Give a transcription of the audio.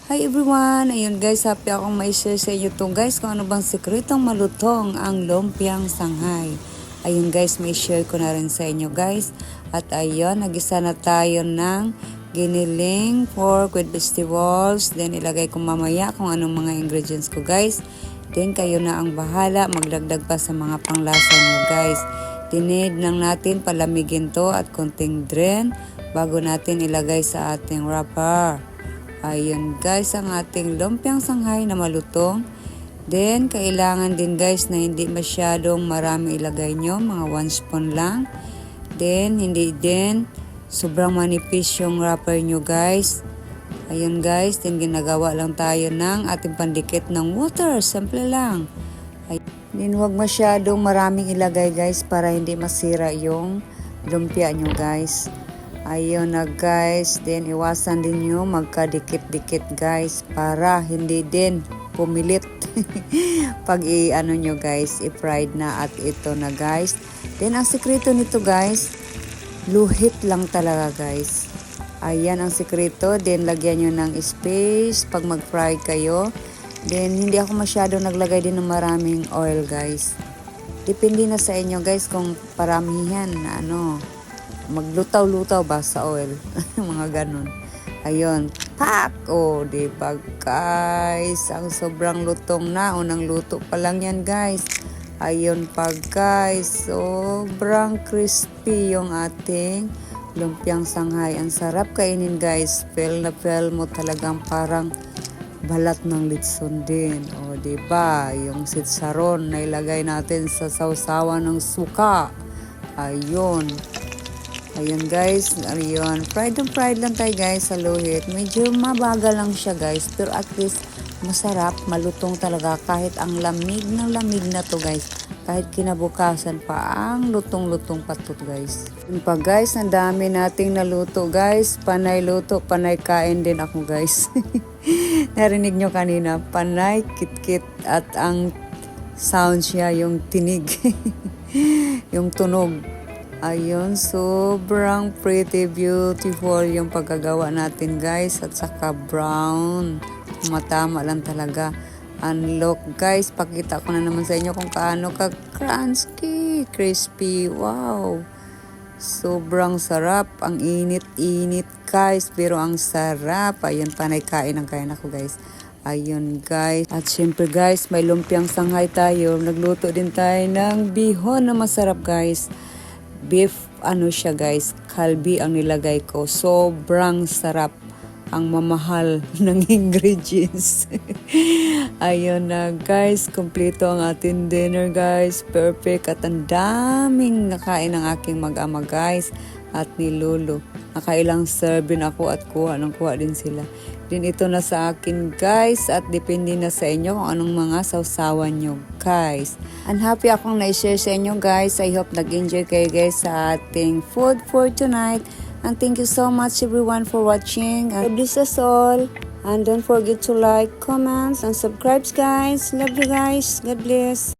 Hi everyone! Ayun guys, happy akong mai-share sa inyo to guys kung ano bang sekretong malutong ang lumpiang Shanghai. Ayun guys, may share ko na rin sa inyo guys. At ayun, nagisa na tayo ng giniling pork with vegetables. Then ilagay ko mamaya kung anong mga ingredients ko guys. Then kayo na ang bahala, magdagdag pa sa mga panglasa nyo guys. Tinid lang natin palamigin to at konting drain bago natin ilagay sa ating wrapper. Ayun guys, ang ating lumpiang Shanghai na malutong. Then, kailangan din guys na hindi masyadong marami ilagay nyo. Mga 1 spoon lang. Then, hindi din sobrang manipis yung wrapper nyo guys. Ayun guys, then ginagawa lang tayo ng ating pandikit ng water. Simple lang. Then, huwag masyadong maraming ilagay guys para hindi masira yung lumpia nyo guys. Ayun na guys, then iwasan din nyo magkadikit-dikit guys para hindi din pumilit pag i-ano nyo guys, i-fried na. At ito na guys, then ang sekreto nito guys, luhit lang talaga guys. Ayan ang sekreto, then lagyan nyo ng space pag mag-fry kayo. Then hindi ako masyado naglagay din ng maraming oil guys. Depende na sa inyo guys kung paramihan na maglutaw-lutaw ba sa oil. Mga ganun. Ayun. Pak! O, diba guys? Ang sobrang lutong na. Unang luto pa lang yan guys. Ayun pa guys. Sobrang crispy yung ating lumpiang Shanghai. Ang sarap kainin guys. Feel na feel mo talagang parang balat ng litson din. O, diba? Yung sitsaron na ilagay natin sa sausawan ng suka. Ayun. Ayun guys, ayun. Fried lang tayo guys sa luhit. Medyo mabagal lang siya guys. Pero at least masarap, malutong talaga. Kahit ang lamig na to guys. Kahit kinabukasan pa, ang lutong-lutong pa to guys. Yun pa guys, ang dami nating naluto guys. Panay luto, panay kain din ako guys. Narinig nyo kanina, panay kit-kit. At ang sound siya, yung tinig. Yung tunog. Ayun, sobrang pretty, beautiful yung pagkagawa natin guys. At saka brown. Matama lang talaga. And look guys, pakita ko na naman sa inyo kung kaano ka-crunchy, crispy. Wow! Sobrang sarap. Ang init-init guys, pero ang sarap. Ayun, panay kain ang kain ako guys. Ayun guys. At syempre guys, may lumpiang Shanghai tayo. Nagluto din tayo ng bihon na masarap guys. Beef, siya guys, kalbi ang nilagay ko. Sobrang sarap. Ang mamahal ng ingredients. Ayun na guys, kompleto ang ating dinner guys. Perfect. At ang daming nakain ng aking mag-ama guys. At ni Lolo. Nakailang serving ako at kuha din sila. Din ito na sa akin guys. At depende na sa inyo kung anong mga sausawan nyo guys. And happy akong na-share sa inyo guys. I hope nag-enjoy kayo guys sa ating food for tonight. And thank you so much everyone for watching. And this is all. And don't forget to like, comments, and subscribe guys. Love you guys. God bless.